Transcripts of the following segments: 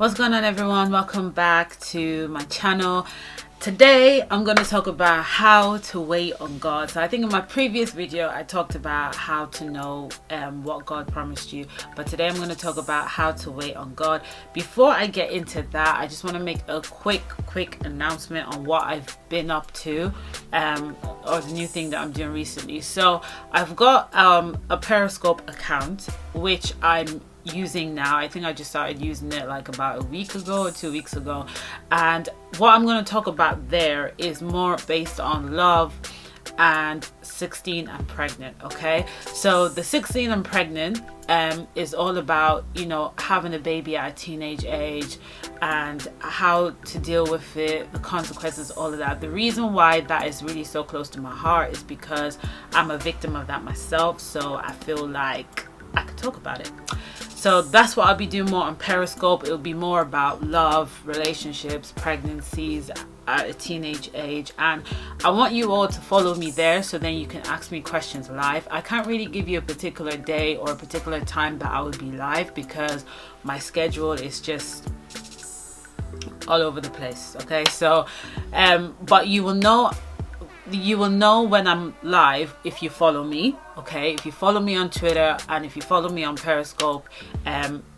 What's going on, everyone? Welcome back to my channel. Today I'm going to talk about how to wait on God. So I think in my previous video I talked about how to know what God promised you, but today I'm going to talk about how to wait on God. Before I get into that, I just want to make a quick announcement on what I've been up to or the new thing that I'm doing recently. So I've got a Periscope account which I'm using now. I think I just started using it like about a week ago or 2 weeks ago, and what I'm going to talk about there is more based on love and 16 and pregnant. Okay, so the 16 and pregnant is all about, you know, having a baby at a teenage age and how to deal with it, the consequences, all of that. The reason why that is really so close to my heart is because I'm a victim of that myself, so I feel like I could talk about it. So that's what I'll be doing more on Periscope. It'll be more about love, relationships, pregnancies at a teenage age, and I want you all to follow me there so then you can ask me questions live. I can't really give you a particular day or a particular time that I will be live because my schedule is just all over the place. Okay, so but you will know when I'm live if you follow me. Okay, if you follow me on Twitter and if you follow me on Periscope,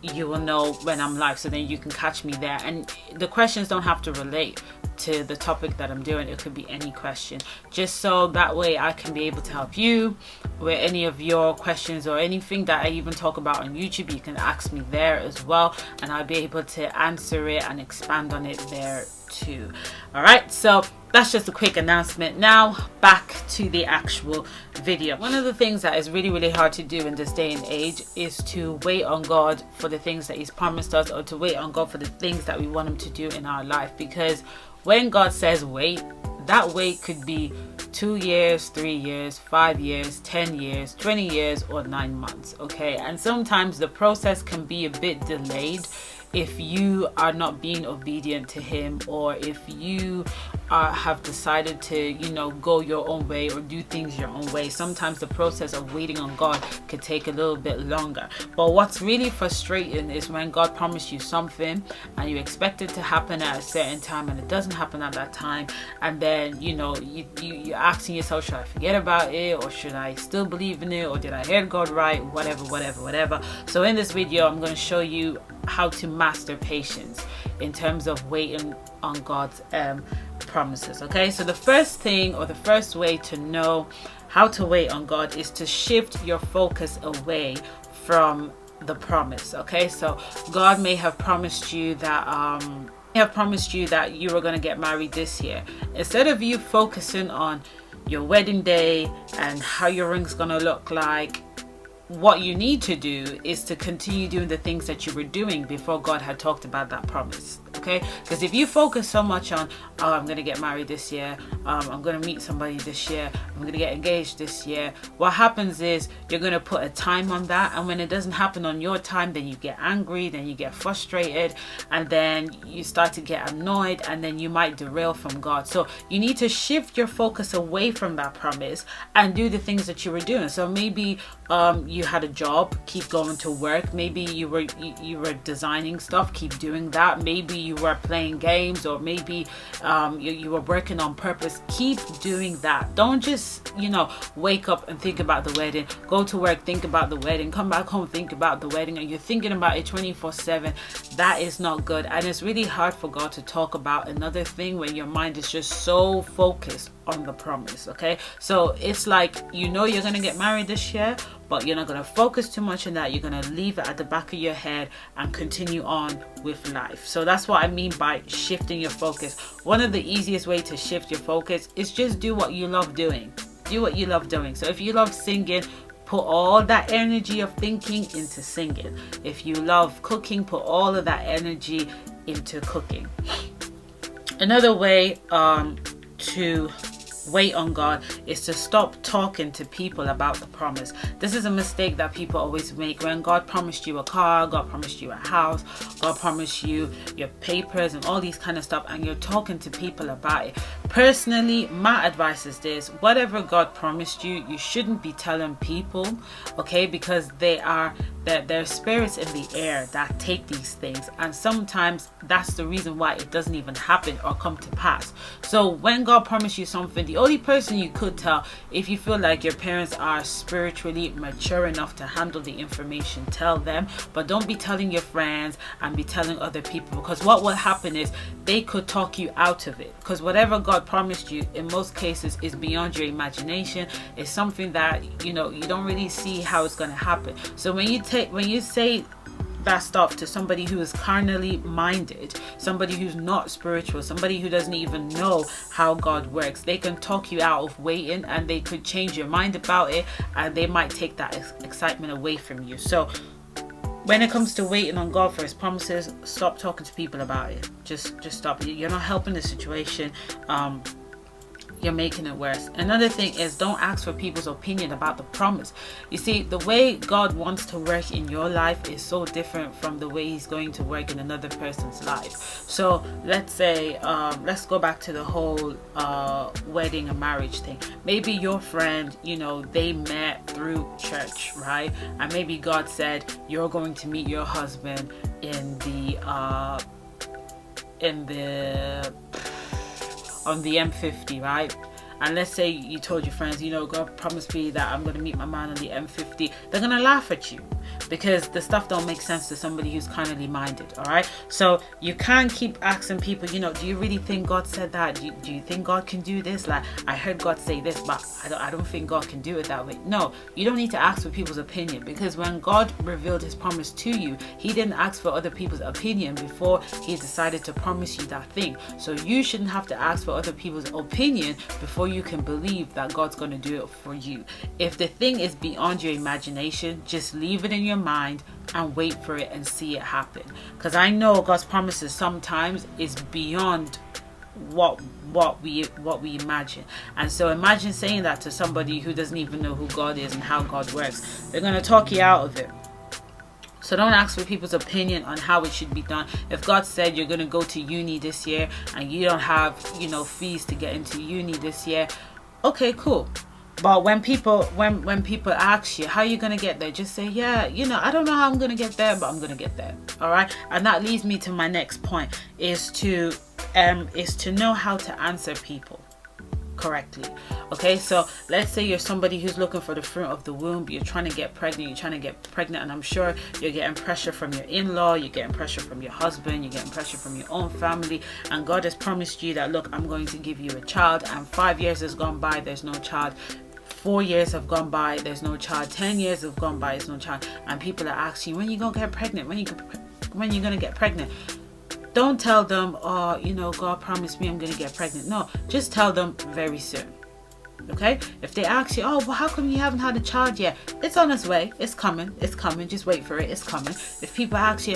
you will know when I'm live, so then you can catch me there. And the questions don't have to relate to the topic that I'm doing. It could be any question, just so that way I can be able to help you with any of your questions or anything that I even talk about on YouTube. You can ask me there as well, and I'll be able to answer it and expand on it there too. All right, so that's just a quick announcement. Now back to the actual video. One of the things that is really hard to do in this day and age is to wait on God for the things that He's promised us, or to wait on God for the things that we want Him to do in our life. Because when God says wait, that wait could be 2 years, 3 years, 5 years, 10 years, 20 years, or 9 months. Okay, and sometimes the process can be a bit delayed if you are not being obedient to Him, or if you have decided to, you know, go your own way or do things your own way. Sometimes the process of waiting on God could take a little bit longer. But what's really frustrating is when God promised you something and you expect it to happen at a certain time and it doesn't happen at that time, and then, you know, you're asking yourself, should I forget about it, or should I still believe in it, or did I hear God right, whatever. So in this video I'm going to show you how to master patience in terms of waiting on God's promises. Okay, so the first thing, or the first way to know how to wait on God, is to shift your focus away from the promise. Okay, so God may have promised you that you were going to get married this year. Instead of you focusing on your wedding day and how your ring's going to look like, what you need to do is to continue doing the things that you were doing before God had talked about that promise. Okay, because if you focus so much on, oh, I'm going to get married this year, I'm going to meet somebody this year, I'm going to get engaged this year, what happens is you're going to put a time on that, and when it doesn't happen on your time, then you get angry, then you get frustrated, and then you start to get annoyed, and then you might derail from God. So you need to shift your focus away from that promise and do the things that you were doing. So maybe you had a job, keep going to work. Maybe you were designing stuff, keep doing that. Maybe you were playing games, or maybe you were working on purpose. Keep doing that. Don't just, you know, wake up and think about the wedding, go to work, think about the wedding, come back home, think about the wedding, and you're thinking about it 24/7. That is not good, and it's really hard for God to talk about another thing when your mind is just so focused on the promise. Okay, so it's like, you know, you're gonna get married this year, but you're not going to focus too much on that. You're going to leave it at the back of your head and continue on with life. So that's what I mean by shifting your focus. One of the easiest ways to shift your focus is just do what you love doing. Do what you love doing. So if you love singing, put all that energy of thinking into singing. If you love cooking, put all of that energy into cooking. Another way to wait on God is to stop talking to people about the promise. This is a mistake that people always make. When God promised you a car, God promised you a house, God promised you your papers and all these kind of stuff, and you're talking to people about it. Personally, my advice is this: whatever God promised you, you shouldn't be telling people, okay? Because there are spirits in the air that take these things, and sometimes that's the reason why it doesn't even happen or come to pass. So when God promised you something, the only person you could tell, if you feel like your parents are spiritually mature enough to handle the information, tell them. But don't be telling your friends and be telling other people, because what will happen is they could talk you out of it. Because whatever God promised you, in most cases, is beyond your imagination. It's something that you don't really see how it's going to happen. So when you say that stuff to somebody who is carnally minded, somebody who's not spiritual, somebody who doesn't even know how God works, they can talk you out of waiting, and they could change your mind about it, and they might take that excitement away from you. So when it comes to waiting on God for his promises, stop talking to people about it. Just stop. You're not helping the situation. You're making it worse. Another thing is, don't ask for people's opinion about the promise. You see, the way God wants to work in your life is so different from the way he's going to work in another person's life. So let's say, let's go back to the whole wedding and marriage thing. Maybe your friend, they met through church, right? And maybe God said, you're going to meet your husband on the M50, right? And let's say you told your friends, God promised me that I'm going to meet my man on the M50. They're going to laugh at you because the stuff don't make sense to somebody who's carnally minded, all right? So you can't keep asking people, do you really think God said that? Do you think God can do this? Like, I heard God say this, but I don't think God can do it that way. No, you don't need to ask for people's opinion, because when God revealed his promise to you, he didn't ask for other people's opinion before he decided to promise you that thing. So you shouldn't have to ask for other people's opinion before you can believe that God's going to do it for you. If the thing is beyond your imagination, just leave it in your mind and wait for it and see it happen. Because I know God's promises sometimes is beyond what we imagine. And so imagine saying that to somebody who doesn't even know who God is and how God works. They're going to talk you out of it. So don't ask for people's opinion on how it should be done. If God said you're going to go to uni this year and you don't have, fees to get into uni this year, okay, cool. But when people ask you how are you going to get there, just say, yeah, I don't know how I'm going to get there, but I'm going to get there. All right. And that leads me to my next point, is to know how to answer people correctly. Okay, so let's say you're somebody who's looking for the fruit of the womb, you're trying to get pregnant, and I'm sure you're getting pressure from your in-law, you're getting pressure from your husband, you're getting pressure from your own family, and God has promised you that, look, I'm going to give you a child, and 5 years has gone by, there's no child. 4 years have gone by, there's no child. 10 years have gone by, there's no child. And people are asking you, when you gonna get pregnant? When you gonna get pregnant? Don't tell them, God promised me I'm going to get pregnant. No, just tell them very soon. Okay? If they ask you, well, how come you haven't had a child yet? It's on its way. It's coming. Just wait for it. It's coming. If people ask you,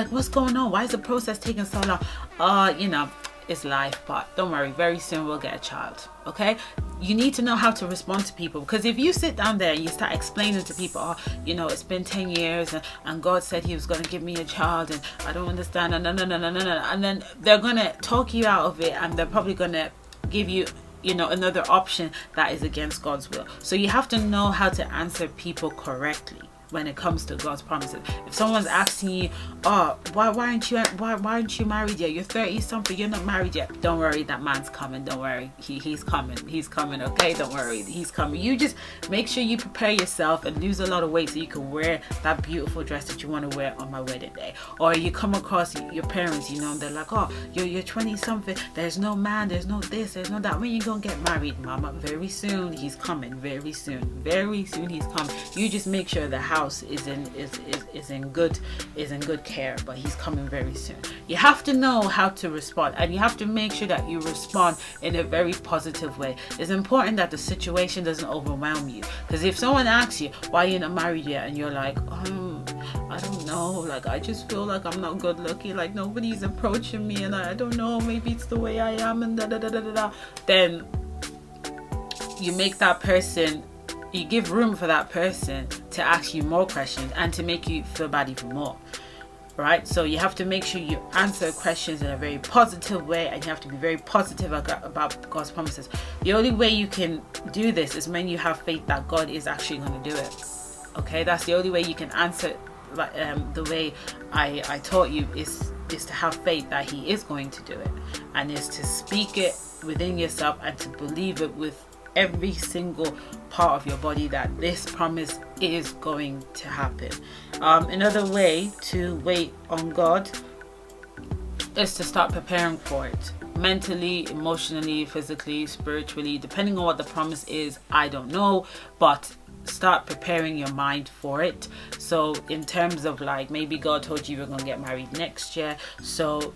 what's going on? Why is the process taking so long? It's life, but don't worry. Very soon we'll get a child. Okay? You need to know how to respond to people, because if you sit down there and you start explaining to people, it's been 10 years and God said he was going to give me a child and I don't understand, and then they're going to talk you out of it, and they're probably going to give you another option that is against God's will. So you have to know how to answer people correctly when it comes to God's promises. If someone's asking you, why aren't you married yet? You're 30 something, you're not married yet. Don't worry, that man's coming. Don't worry, he's coming. Okay, don't worry, he's coming. You just make sure you prepare yourself and lose a lot of weight so you can wear that beautiful dress that you want to wear on my wedding day. Or you come across your parents, and they're like, you're 20 something, there's no man, there's no this, there's no that. When you gonna get married, mama? Very soon he's coming. Very soon he's coming. You just make sure the house is in good care, but he's coming very soon. You have to know how to respond, and you have to make sure that you respond in a very positive way. It's important that the situation doesn't overwhelm you, because if someone asks you why you're not married yet and you're like, I don't know, like I just feel like I'm not good looking, like nobody's approaching me, and I don't know, maybe it's the way I am, and then you make that person, you give room for that person to ask you more questions and to make you feel bad even more. right? So you have to make sure you answer questions in a very positive way, and you have to be very positive about God's promises. The only way you can do this is when you have faith that God is actually going to do it. Okay, that's the only way you can answer the way I taught you is to have faith that he is going to do it, and is to speak it within yourself and to believe it with every single part of your body that this promise is going to happen. Another way to wait on God is to start preparing for it, mentally, emotionally, physically, spiritually, depending on what the promise is. I don't know, but start preparing your mind for it. So in terms of like, maybe God told you you're going to get married next year, so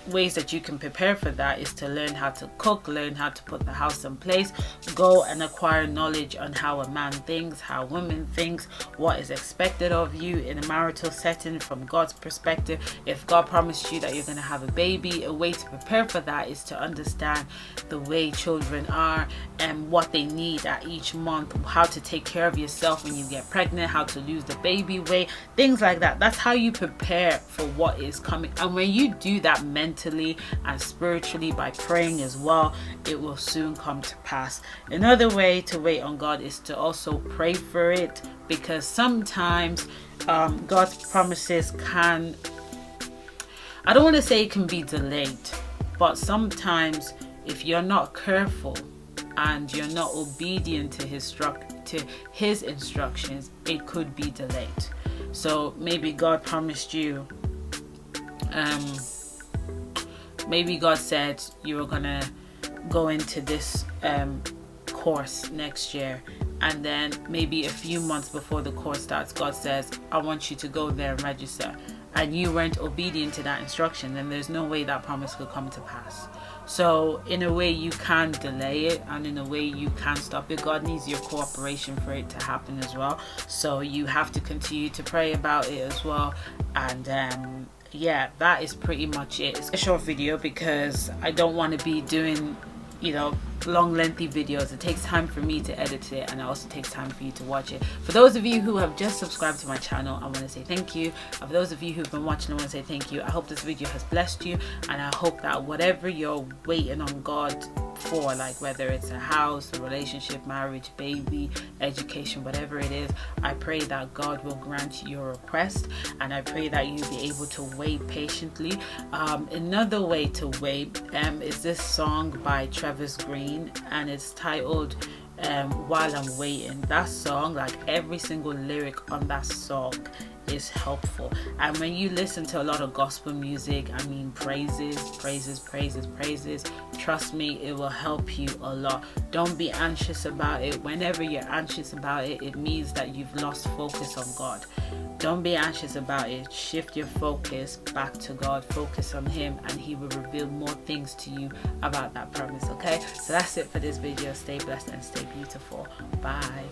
ways that you can prepare for that is to learn how to cook, learn how to put the house in place, go and acquire knowledge on how a man thinks, how women thinks, what is expected of you in a marital setting from God's perspective. If God promised you that you're going to have a baby, a way to prepare for that is to understand the way children are and what they need at each month, how to take care of yourself when you get pregnant, how to lose the baby weight, things like that. That's how you prepare for what is coming. And when you do that mentally and spiritually by praying as well, it will soon come to pass. Another way to wait on God is to also pray for it, because sometimes God's promises can, I don't want to say it can be delayed, but sometimes if you're not careful and you're not obedient to his instructions, it could be delayed. So maybe God promised you, maybe God said you were gonna go into this course next year, and then maybe a few months before the course starts, God says, I want you to go there and register, and you weren't obedient to that instruction, then there's no way that promise could come to pass. So in a way you can delay it, and in a way you can stop it. God needs your cooperation for it to happen as well, so you have to continue to pray about it as well. And yeah, that is pretty much it. It's a short video because I don't want to be doing, long lengthy videos. It takes time for me to edit it, and it also takes time for you to watch it. For those of you who have just subscribed to my channel, I want to say thank you. And for those of you who've been watching, I want to say thank you. I hope this video has blessed you, and I hope that whatever you're waiting on God for, like whether it's a house, a relationship, marriage, baby, education, whatever it is, I pray that God will grant your request, and I pray that you'll be able to wait patiently. Another way to wait is this song by Travis Green, and it's titled While I'm Waiting. That song, like every single lyric on that song is helpful. And when you listen to a lot of gospel music, I mean praises, trust me, it will help you a lot. Don't be anxious about it. Whenever you're anxious about it, it means that you've lost focus on God. Don't be anxious about it. Shift your focus back to God. Focus on him, and he will reveal more things to you about that promise. Okay, so that's it for this video. Stay blessed and stay beautiful. Bye.